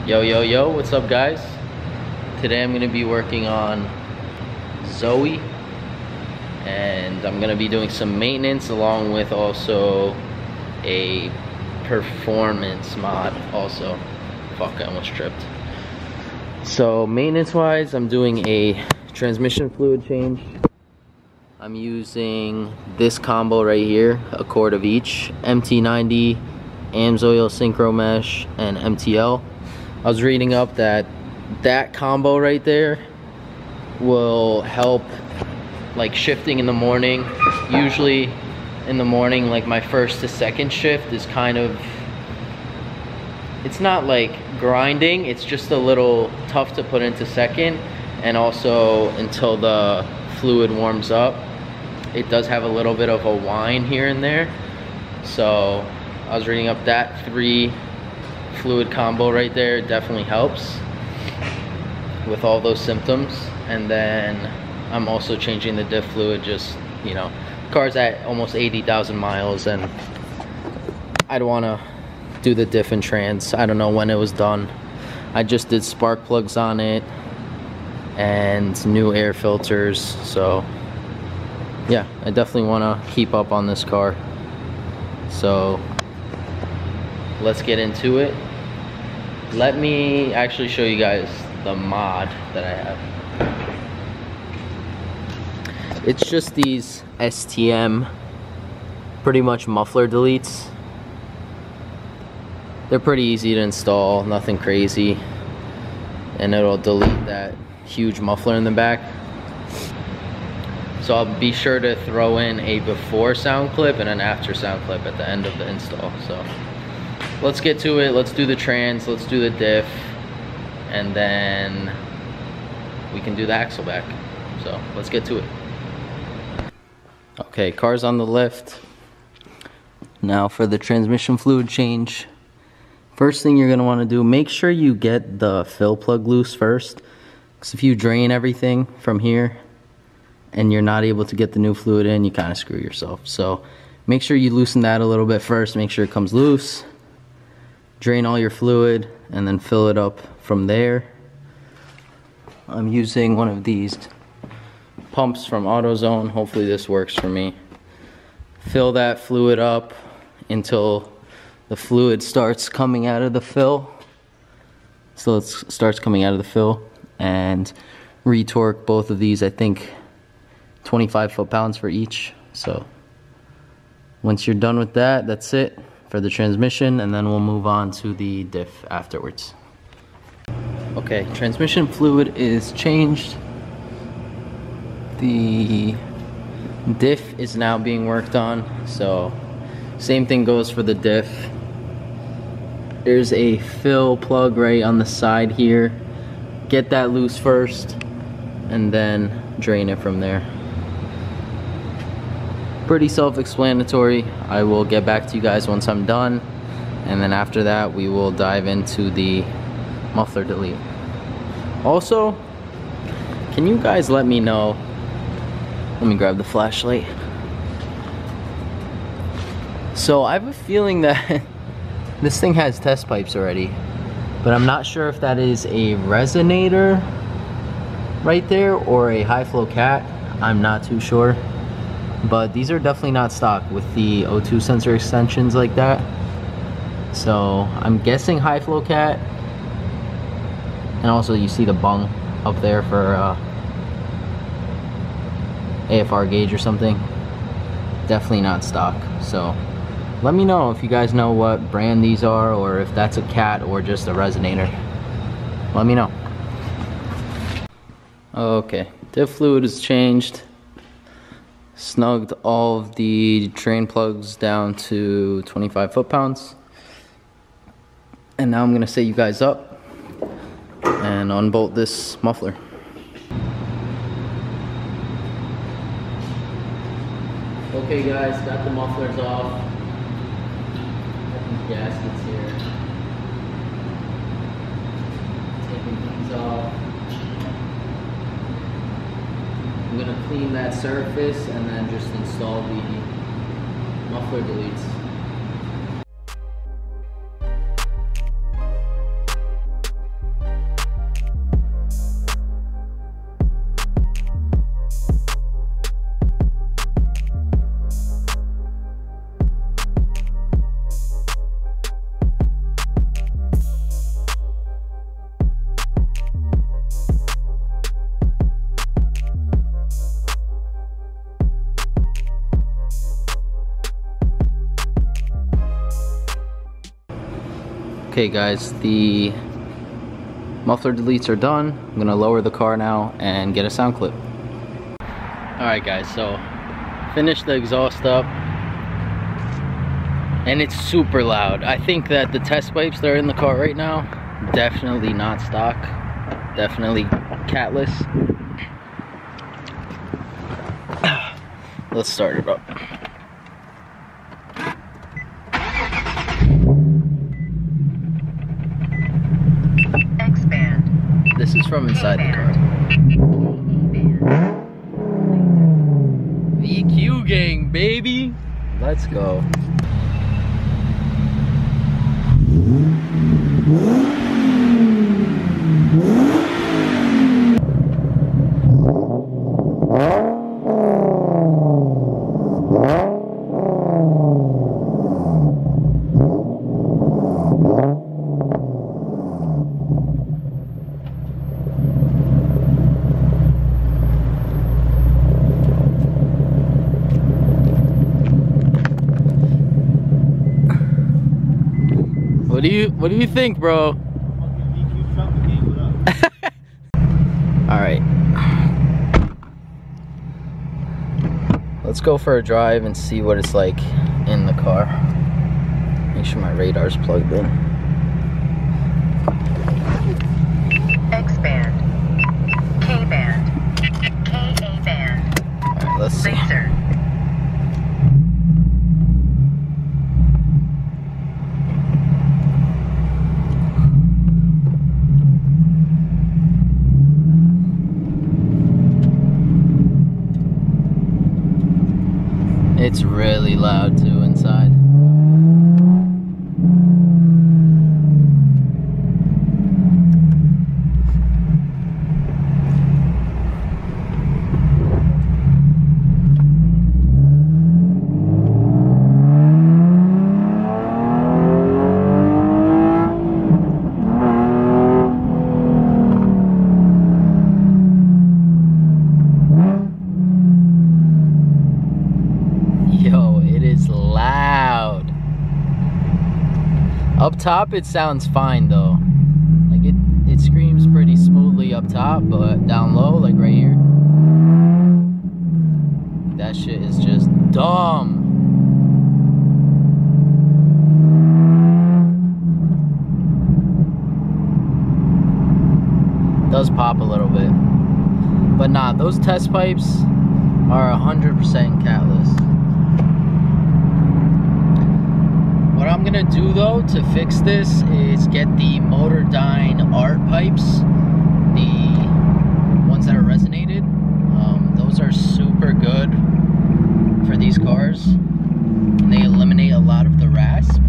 Yo, what's up guys? Today I'm gonna be working on Zoe and I'm gonna be doing some maintenance along with also a performance mod also. Fuck, I almost tripped. So maintenance wise, I'm doing a transmission fluid change. I'm using this combo right here, a quart of each, MT90, AMSOIL Synchro Mesh, and MTL. I was reading up that combo right there will help like shifting in the morning. Usually in the morning, like my first to second shift is kind of, it's not like grinding, it's just a little tough to put into second, and also until the fluid warms up. It does have a little bit of a whine here and there. So I was reading up that 3 fluid combo right there definitely helps with all those symptoms. And then I'm also changing the diff fluid, just, you know, car's at almost 80,000 miles and I'd want to do the diff and trans. I don't know when it was done. I just did spark plugs on it and new air filters. So yeah, I definitely want to keep up on this car. So let's get into it. Let me actually show you guys the mod that I have. It's just these STM pretty much muffler deletes. They're pretty easy to install, nothing crazy, and it'll delete that huge muffler in the back. So I'll be sure to throw in a before sound clip and an after sound clip at the end of the install. So let's get to it. Let's do the trans, let's do the diff, and then we can do the axle back. So let's get to it. Okay, car's on the lift. Now for the transmission fluid change. First thing you're gonna wanna do, make sure you get the fill plug loose first. Because if you drain everything from here and you're not able to get the new fluid in, you kind of screw yourself. So make sure you loosen that a little bit first, make sure it comes loose. Drain all your fluid and then fill it up from there. I'm using one of these pumps from AutoZone. Hopefully this works for me. Fill that fluid up until the fluid starts coming out of the fill. So it starts coming out of the fill, and retorque both of these, I think 25 foot-pounds for each. So once you're done with that, that's it for the transmission, and then we'll move on to the diff afterwards. Okay, transmission fluid is changed. The diff is now being worked on, so same thing goes for the diff. There's a fill plug right on the side here. Get that loose first and then drain it from there. Pretty self-explanatory. I will get back to you guys once I'm done, and then after that we will dive into the muffler delete. Also, can you guys let me know, let me grab the flashlight. So I have a feeling that this thing has test pipes already, but I'm not sure if that is a resonator right there or a high flow cat. I'm not too sure. But these are definitely not stock with the O2 sensor extensions like that. So I'm guessing high flow cat. And also you see the bung up there for AFR gauge or something. Definitely not stock. So let me know if you guys know what brand these are, or if that's a cat or just a resonator. Let me know. Okay, diff fluid is changed. Snugged all of the drain plugs down to 25 foot-pounds. And now I'm gonna set you guys up and unbolt this muffler. Okay guys, got the mufflers off. Got these gaskets here. Taking these off. I'm going to clean that surface and then just install the muffler deletes. Okay guys, the muffler deletes are done. I'm gonna lower the car now and get a sound clip. Alright guys, so finished the exhaust up and it's super loud. I think that the test pipes that are in the car right now, definitely not stock, definitely catless. Let's start it up. This is from inside the car. VQ gang, baby! Let's go. What do you think, bro? Alright. Let's go for a drive and see what it's like in the car. Make sure my radar's plugged in. X-band, K-band, Ka-band. Alright, let's see. Laser. It's really loud too inside. Up top it sounds fine though. Like it screams pretty smoothly up top, but down low, like right here, that shit is just dumb. Does pop a little bit. But nah, those test pipes are 100% catless. What I'm gonna do though to fix this is get the Motordyne art pipes, the ones that are resonated. Those are super good for these cars. They eliminate a lot of the rasp.